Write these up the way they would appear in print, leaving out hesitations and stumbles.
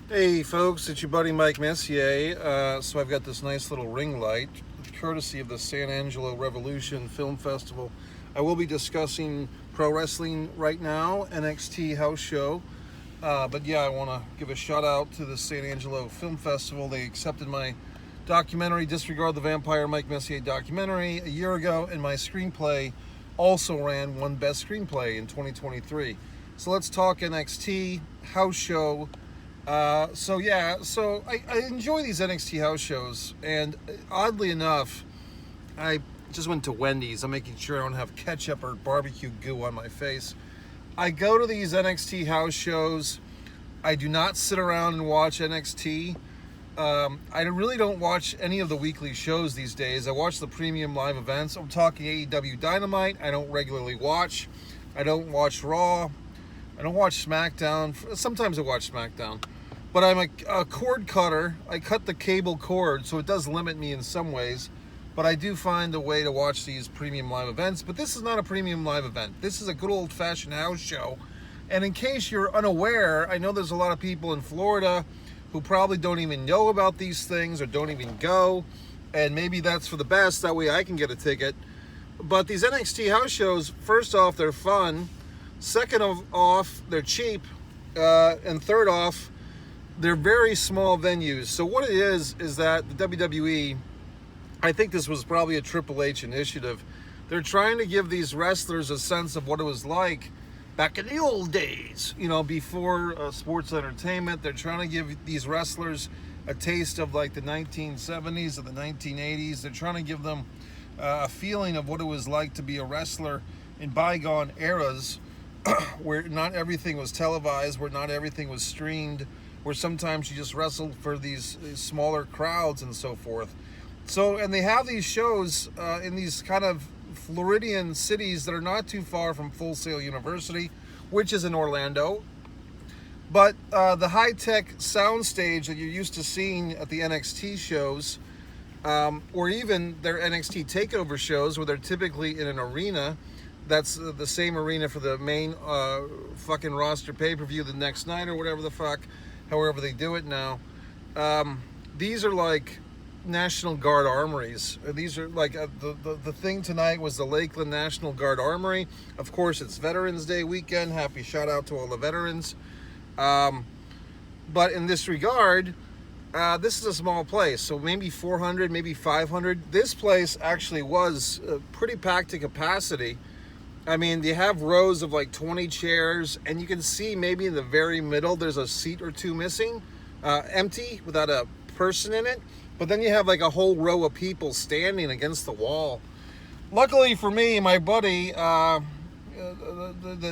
Hey folks, it's your buddy Mike Messier. So I've got this nice little ring light, courtesy of the San Angelo Revolution Film Festival. I will be discussing pro wrestling right now, NXT House Show. But yeah, I want to give a shout out to the San Angelo Film Festival. They accepted my documentary, Disregard the Vampire, Mike Messier documentary, a year ago, and my screenplay also won Best Screenplay in 2023. So let's talk NXT House Show. So I enjoy these NXT house shows, and oddly enough, I just went to Wendy's. I'm making sure I don't have ketchup or barbecue goo on my face. I go to these NXT house shows. I do not sit around and watch NXT. I really don't watch any of the weekly shows these days. I watch the premium live events. I'm talking AEW Dynamite. I don't regularly watch. I don't watch Raw. I don't watch SmackDown. Sometimes I watch SmackDown. But I'm a cord cutter. I cut the cable cord, so it does limit me in some ways. But I do find a way to watch these premium live events. But this is not a premium live event. This is a good old-fashioned house show. And in case you're unaware, I know there's a lot of people in Florida who probably don't even know about these things or don't even go. And maybe that's for the best. That way I can get a ticket. But these NXT house shows, first off, they're fun. Second off, they're cheap. And third off, they're very small venues. So what it is that the WWE, I think this was probably a Triple H initiative. They're trying to give these wrestlers a sense of what it was like back in the old days, before sports entertainment. They're trying to give these wrestlers a taste of like the 1970s or the 1980s. They're trying to give them a feeling of what it was like to be a wrestler in bygone eras where not everything was televised, where not everything was streamed, where sometimes you just wrestled for these smaller crowds and so forth. So, and they have these shows in these kind of Floridian cities that are not too far from Full Sail University, which is in Orlando. But the high-tech soundstage that you're used to seeing at the NXT shows, or even their NXT TakeOver shows, where they're typically in an arena, that's the same arena for the main fucking roster pay-per-view the next night or whatever the fuck, however they do it now. These are like National Guard armories. These are like the thing tonight was the Lakeland National Guard Armory. Of course, it's Veterans Day weekend. Happy shout out to all the veterans. But in this regard, this is a small place, so maybe 400, maybe 500. This place actually was pretty packed to capacity. I mean, they have rows of like 20 chairs, and you can see maybe in the very middle there's a seat or two missing, empty, without a person in it. But then you have like a whole row of people standing against the wall. Luckily for me, my buddy, the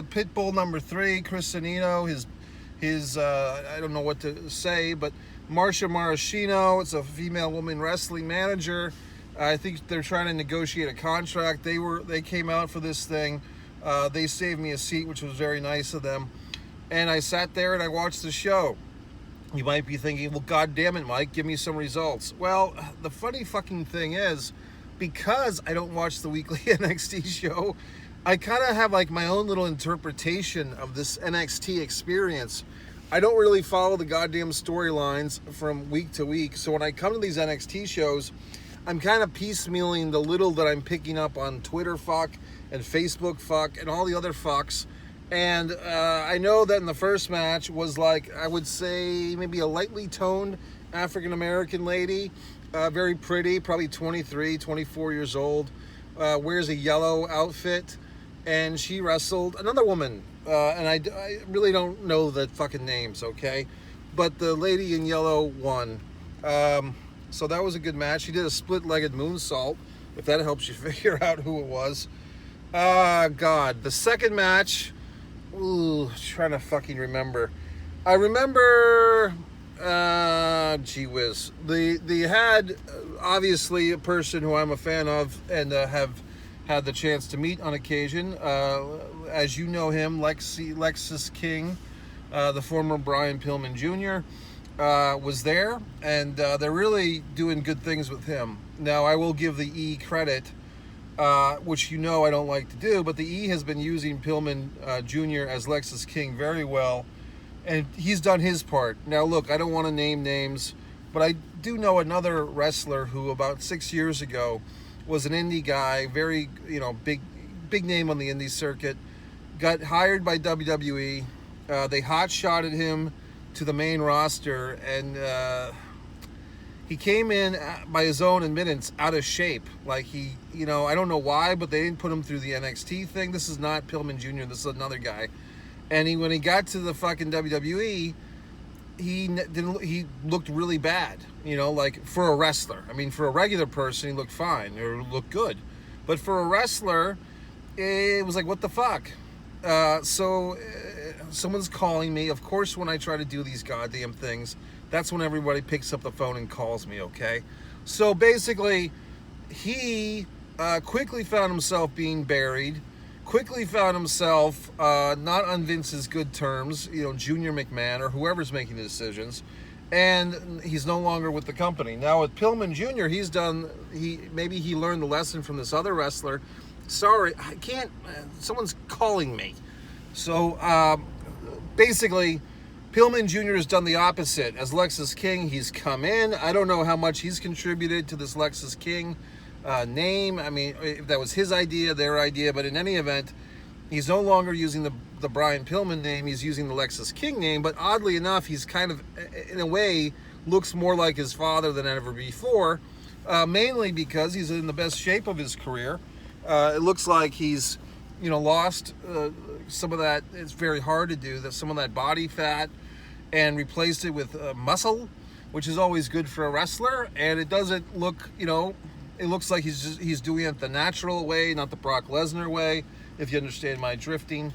Pitbull number 3, Chris Sanino, his I don't know what to say, but Marsha Maraschino, it's a female woman wrestling manager. I think they're trying to negotiate a contract. They came out for this thing. They saved me a seat, which was very nice of them. And I sat there and I watched the show. You might be thinking, well, God damn it, Mike, give me some results. Well, the funny fucking thing is, because I don't watch the weekly NXT show, I kind of have like my own little interpretation of this NXT experience. I don't really follow the goddamn storylines from week to week. So when I come to these NXT shows, I'm kind of piecemealing the little that I'm picking up on Twitter fuck and Facebook fuck and all the other fucks. And I know that in the first match was like, I would say maybe a lightly toned African-American lady, very pretty, probably 23, 24 years old, wears a yellow outfit, and she wrestled another woman. And I really don't know the fucking names, okay? But the lady in yellow won. So that was a good match. She did a split-legged moonsault, if that helps you figure out who it was. God. The second match, trying to fucking remember. I remember, gee whiz. They had, obviously, a person who I'm a fan of and have had the chance to meet on occasion. As you know him, Lexus King, the former Brian Pillman Jr., was there, and they're really doing good things with him. Now, I will give the E credit, which I don't like to do, but the E has been using Pillman Jr. as Lexus King very well. and he's done his part. Now, look, I don't want to name names, but I do know another wrestler who about 6 years ago was an indie guy, very, big name on the indie circuit, got hired by WWE. They hot-shotted him to the main roster, and he came in by his own admittance out of shape. Like I don't know why, but they didn't put him through the NXT thing. This is not Pillman Jr., this is another guy. And when he got to the fucking WWE, he looked really bad, like for a wrestler. I mean, for a regular person, he looked fine or looked good. But for a wrestler, it was like, what the fuck? So someone's calling me. Of course, when I try to do these goddamn things, that's when everybody picks up the phone and calls me, okay? So basically, he quickly found himself being buried, quickly found himself not on Vince's good terms, Junior McMahon or whoever's making the decisions, and he's no longer with the company. Now with Pillman Jr., maybe he learned the lesson from this other wrestler. Sorry, I can't, someone's calling me. So basically, Pillman Jr. has done the opposite. As Lexus King, he's come in. I don't know how much he's contributed to this Lexus King name. I mean, if that was his idea, their idea, but in any event, he's no longer using the Brian Pillman name. He's using the Lexus King name, but oddly enough, he's kind of, in a way, looks more like his father than ever before, mainly because he's in the best shape of his career. It looks like he's, lost some of that. It's very hard to do that. Some of that body fat, and replaced it with muscle, which is always good for a wrestler. And it doesn't look, it looks like he's doing it the natural way, not the Brock Lesnar way, if you understand my drifting.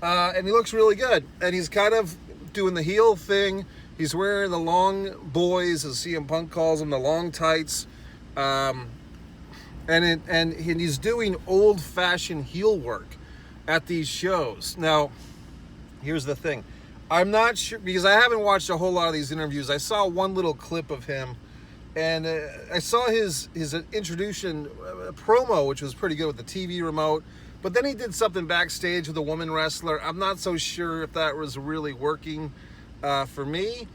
And he looks really good. And he's kind of doing the heel thing. He's wearing the long boys, as CM Punk calls them, the long tights. And he's doing old-fashioned heel work at these shows. Now, here's the thing. I'm not sure, because I haven't watched a whole lot of these interviews. I saw one little clip of him, and I saw his introduction promo, which was pretty good with the TV remote. But then he did something backstage with a woman wrestler. I'm not so sure if that was really working for me.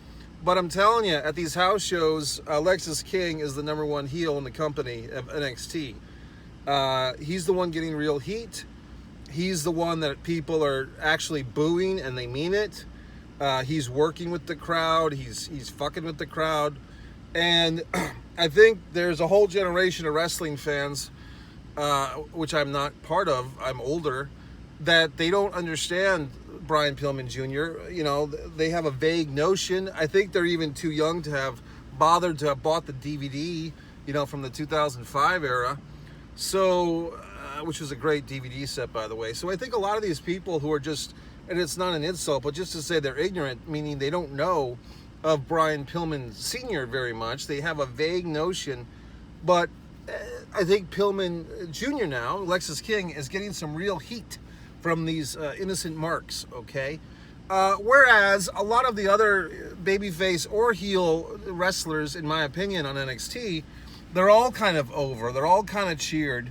But I'm telling you, at these house shows, Lexus King is the #1 heel in the company of NXT. He's the one getting real heat. He's the one that people are actually booing, and they mean it. He's working with the crowd. He's fucking with the crowd. And I think there's a whole generation of wrestling fans, which I'm not part of, I'm older, that they don't understand Brian Pillman Jr. They have a vague notion. I think they're even too young to have bothered to have bought the DVD, from the 2005 era. So, which was a great DVD set, by the way. So I think a lot of these people who are just, and it's not an insult, but just to say they're ignorant, meaning they don't know of Brian Pillman Sr. very much. They have a vague notion, but I think Pillman Jr. now, Lexus King, is getting some real heat from these innocent marks, okay? Whereas a lot of the other babyface or heel wrestlers, in my opinion, on NXT, they're all kind of over. They're all kind of cheered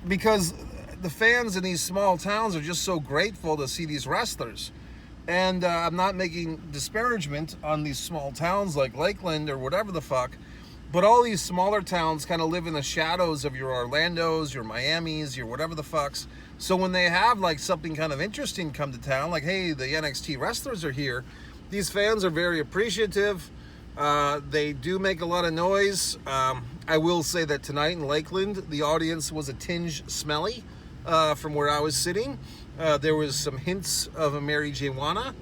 because the fans in these small towns are just so grateful to see these wrestlers. And I'm not making disparagement on these small towns like Lakeland or whatever the fuck, but all these smaller towns kind of live in the shadows of your Orlandos, your Miamis, your whatever the fucks. So when they have like something kind of interesting come to town, like, hey, the NXT wrestlers are here, these fans are very appreciative. They do make a lot of noise. I will say that tonight in Lakeland, the audience was a tinge smelly from where I was sitting. There was some hints of a Mary J-Wana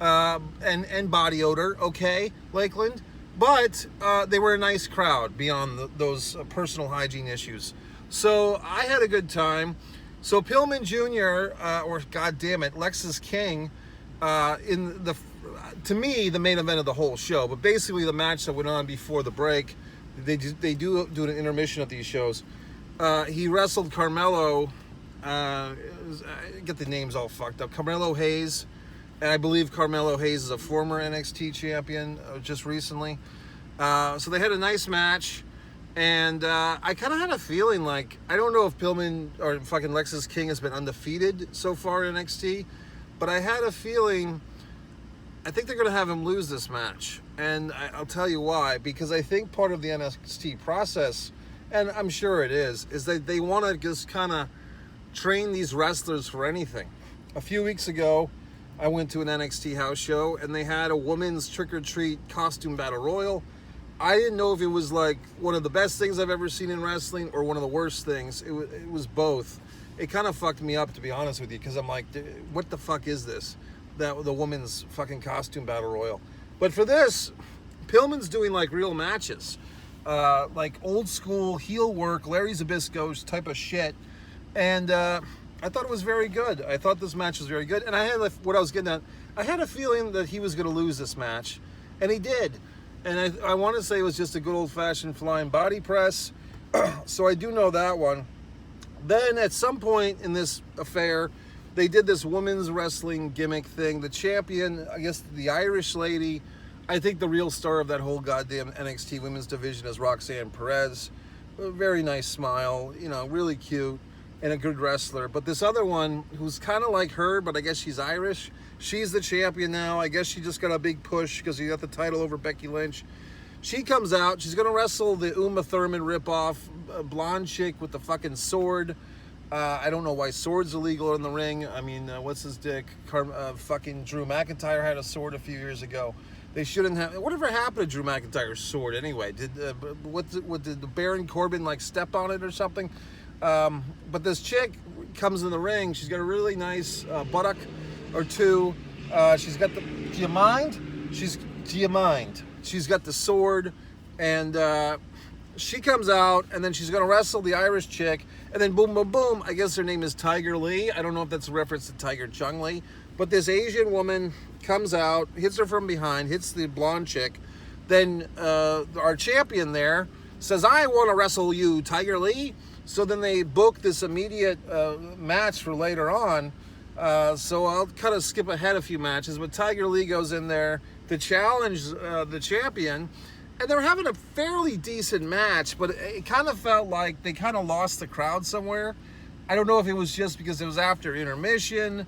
and body odor, okay, Lakeland. But they were a nice crowd beyond those personal hygiene issues. So I had a good time. So Pillman Jr., or goddammit, Lexus King, to me, the main event of the whole show, but basically the match that went on before the break, they do an intermission at these shows. He wrestled Carmelo, I get the names all fucked up, Carmelo Hayes, and I believe Carmelo Hayes is a former NXT champion just recently. So they had a nice match, and I kind of had a feeling like, I don't know if Pillman or fucking Lexus King has been undefeated so far in NXT, but I had a feeling I think they're going to have him lose this match. And I'll tell you why. Because I think part of the NXT process, and I'm sure it is that they want to just kind of train these wrestlers for anything. A few weeks ago, I went to an NXT house show, and they had a women's trick-or-treat costume battle royal. I didn't know if it was like one of the best things I've ever seen in wrestling or one of the worst things. It was both. It kind of fucked me up, to be honest with you, because I'm like, what the fuck is this? The women's fucking costume battle royal. But for this, Pillman's doing like real matches. Like old school heel work, Larry Zbyszko's type of shit. And I thought it was very good. I thought this match was very good. And I had what I was getting at. I had a feeling that he was going to lose this match. And he did. And I want to say it was just a good old-fashioned flying body press. So I do know that one. Then at some point in this affair, they did this women's wrestling gimmick thing. The champion, I guess the Irish lady, I think the real star of that whole goddamn NXT women's division is Roxanne Perez. A very nice smile, you know, really cute and a good wrestler. But this other one, who's kind of like her, but I guess she's Irish, she's the champion now. I guess she just got a big push because she got the title over Becky Lynch. She comes out. She's going to wrestle the Uma Thurman ripoff, blonde chick with the fucking sword. I don't know why swords illegal in the ring. I mean, what's his dick? Fucking Drew McIntyre had a sword a few years ago. They shouldn't have. Whatever happened to Drew McIntyre's sword anyway? Did the Baron Corbin like step on it or something? But this chick comes in the ring. She's got a really nice buttock or two. She's got the. Do you mind? Do you mind? She's got the sword, and she comes out, and then she's going to wrestle the Irish chick, and then boom, boom, boom. I guess her name is Tiger Lee. I don't know if that's a reference to Tiger Chung Lee, but this Asian woman comes out, hits her from behind, hits the blonde chick. Then our champion there says, I want to wrestle you, Tiger Lee. So then they book this immediate match for later on. So I'll kind of skip ahead a few matches, but Tiger Lee goes in there to challenge the champion, and they're having a fairly decent match, but it kind of felt like they kind of lost the crowd somewhere. I don't know if it was just because it was after intermission,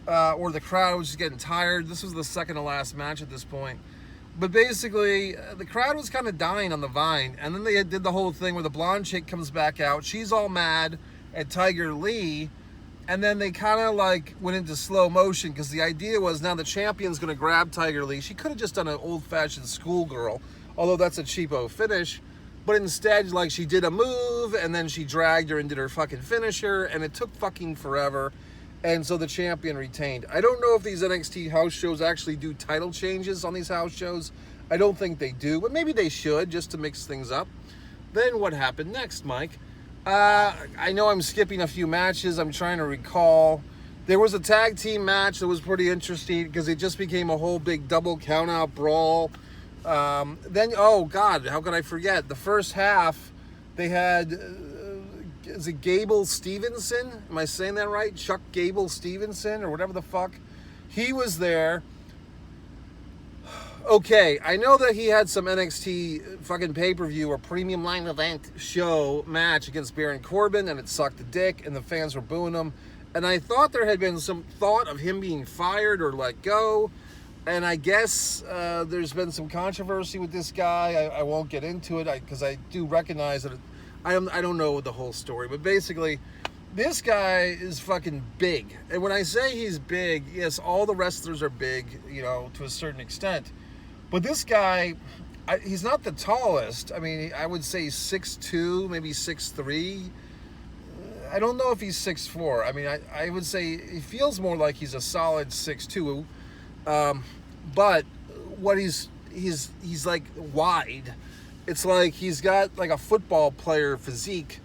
or the crowd was just getting tired. This was the second to last match at this point. But basically, the crowd was kind of dying on the vine, and then they did the whole thing where the blonde chick comes back out. She's all mad at Tiger Lee, and then they kind of like went into slow motion because the idea was now the champion's going to grab Tiger Lee. She could have just done an old-fashioned schoolgirl, although that's a cheapo finish. But instead, like, she did a move, and then she dragged her and did her fucking finisher, and it took fucking forever. And so the champion retained. I don't know if these NXT house shows actually do title changes on these house shows. I don't think they do, but maybe they should just to mix things up. Then what happened next, Mike? I know I'm skipping a few matches. I'm trying to recall. There was a tag team match that was pretty interesting because it just became a whole big double count-out brawl. Then, oh God, how could I forget? The first half, they had, is it Gable Stevenson? Am I saying that right? Chuck Gable Stevenson or whatever the fuck. He was there. Okay, I know that he had some NXT fucking pay-per-view or premium line event show match against Baron Corbin, and it sucked a dick, and the fans were booing him. And I thought there had been some thought of him being fired or let go. And I guess there's been some controversy with this guy. I won't get into it because I do recognize that I don't know the whole story. But basically, this guy is fucking big. And when I say he's big, yes, all the wrestlers are big, you know, to a certain extent. But this guy, he's not the tallest. I mean, I would say 6'2", maybe 6'3". I don't know if he's 6'4". I mean, I would say he feels more like he's a solid 6'2". But what he's like wide. It's like he's got like a football player physique,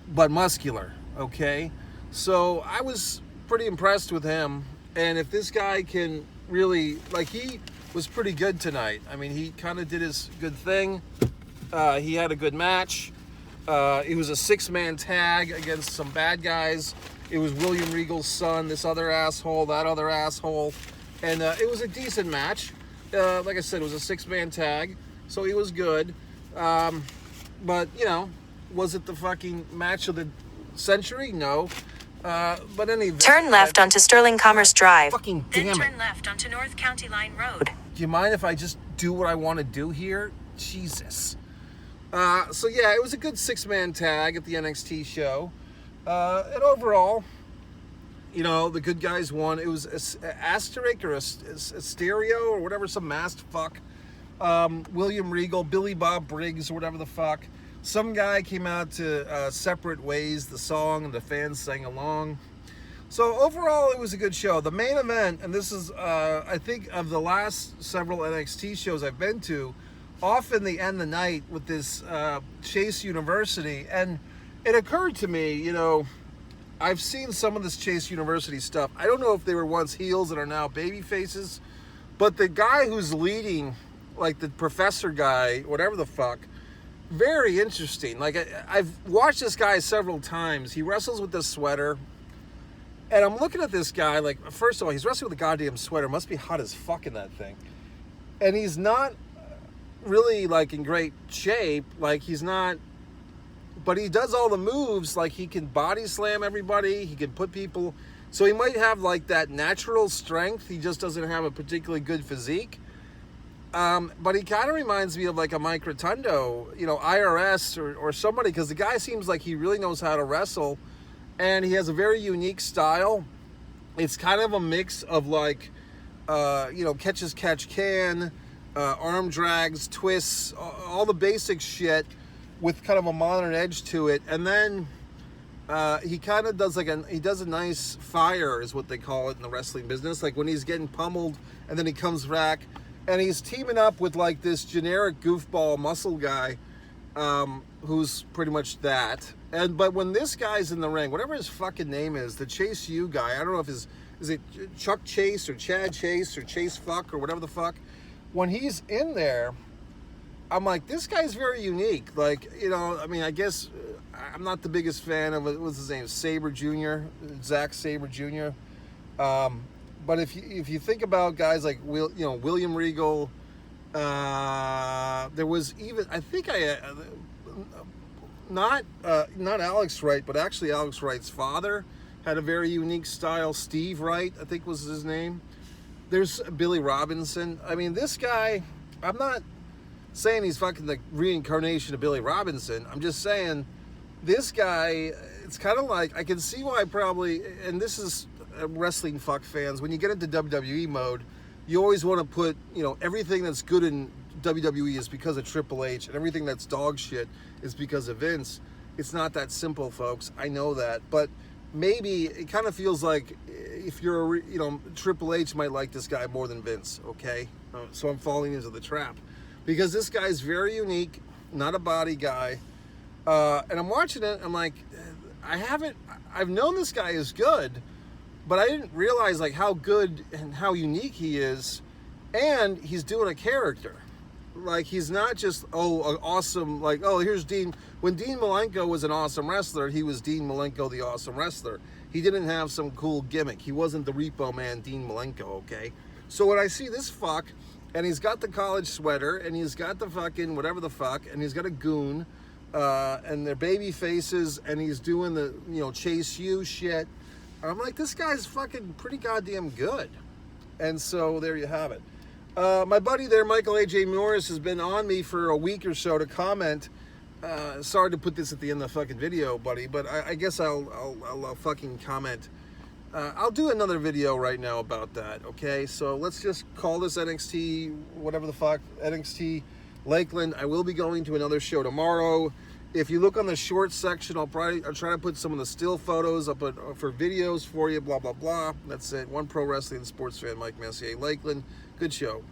but muscular, okay? So I was pretty impressed with him. And if this guy can really, like, he was pretty good tonight. I mean, he kind of did his good thing. He had a good match. It was a 6-man tag against some bad guys. It was William Regal's son, this other asshole, that other asshole. And it was a decent match. Like I said, it was a 6-man tag, so he was good. But, you know, was it the fucking match of the century? No. But anyway. Turn left onto Sterling Commerce Drive. Fucking damn it. Then turn left onto North County Line Road. Do you mind if I just do what I want to do here? Jesus. So yeah, it was a good 6-man tag at the NXT show. And overall, you know, the good guys won. It was an asterisk or a stereo or whatever, some masked fuck. William Regal, Billy Bob Briggs, or whatever the fuck. Some guy came out to Separate Ways, the song, and the fans sang along. So overall, it was a good show. The main event, and this is, I think, of the last several NXT shows I've been to, often they end the night with this Chase University. And it occurred to me, you know, I've seen some of this Chase University stuff. I don't know if they were once heels and are now baby faces, but the guy who's leading, like the professor guy, whatever the fuck, very interesting. Like, I've watched this guy several times. He wrestles with this sweater. And I'm looking at this guy, like, first of all, he's wrestling with a goddamn sweater. Must be hot as fuck in that thing. And he's not really, like, in great shape. Like, he's not... But he does all the moves. Like, he can body slam everybody. He can put people... So he might have, like, that natural strength. He just doesn't have a particularly good physique. But he kind of reminds me of like a Mike Rotundo, you know, IRS or somebody, because the guy seems like he really knows how to wrestle, and he has a very unique style. It's kind of a mix of like, you know, catch as catch can, arm drags, twists, all the basic shit with kind of a modern edge to it. And then he kind of does like he does a nice fire is what they call it in the wrestling business. Like when he's getting pummeled and then he comes back. And he's teaming up with like this generic goofball muscle guy, who's pretty much that. But when this guy's in the ring, whatever his fucking name is, the Chase U guy, I don't know if is it Chuck Chase or Chad Chase or Chase Fuck or whatever the fuck. When he's in there, I'm like, this guy's very unique. Like, you know, I mean, I guess I'm not the biggest fan of what's his name, Sabre Jr., Zack Sabre Jr. But if you think about guys like William Regal, there was even not Alex Wright, but actually Alex Wright's father had a very unique style. Steve Wright, I think was his name. There's Billy Robinson. I mean, this guy, I'm not saying he's fucking the reincarnation of Billy Robinson. I'm just saying this guy, it's kind of like, I can see why probably, and this is wrestling fuck fans, when you get into WWE mode, you always want to put, you know, everything that's good in WWE is because of Triple H, and everything that's dog shit is because of Vince. It's not that simple, folks. I know that, but maybe it kind of feels like if you're, you know, Triple H might like this guy more than Vince, okay? So I'm falling into the trap because this guy's very unique, not a body guy, and I'm watching it. I'm like, I've known this guy is good, but I didn't realize like how good and how unique he is, and he's doing a character. Like, he's not just, an awesome, like, here's Dean. When Dean Malenko was an awesome wrestler, he was Dean Malenko, the awesome wrestler. He didn't have some cool gimmick. He wasn't the Repo Man Dean Malenko, okay? So when I see this fuck, and he's got the college sweater, and he's got the fucking whatever the fuck, and he's got a goon, and they're baby faces, and he's doing the, you know, Chase U shit, I'm like, this guy's fucking pretty goddamn good. And so there you have it. My buddy there, Michael A.J. Morris, has been on me for a week or so to comment. Sorry to put this at the end of the fucking video, buddy, but I guess I'll fucking comment. I'll do another video right now about that, okay? So let's just call this NXT, whatever the fuck, NXT Lakeland. I will be going to another show tomorrow. If you look on the short section, I'll try to put some of the still photos up for videos for you, blah, blah, blah. That's it. One pro wrestling sports fan, Mike Messier, Lakeland. Good show.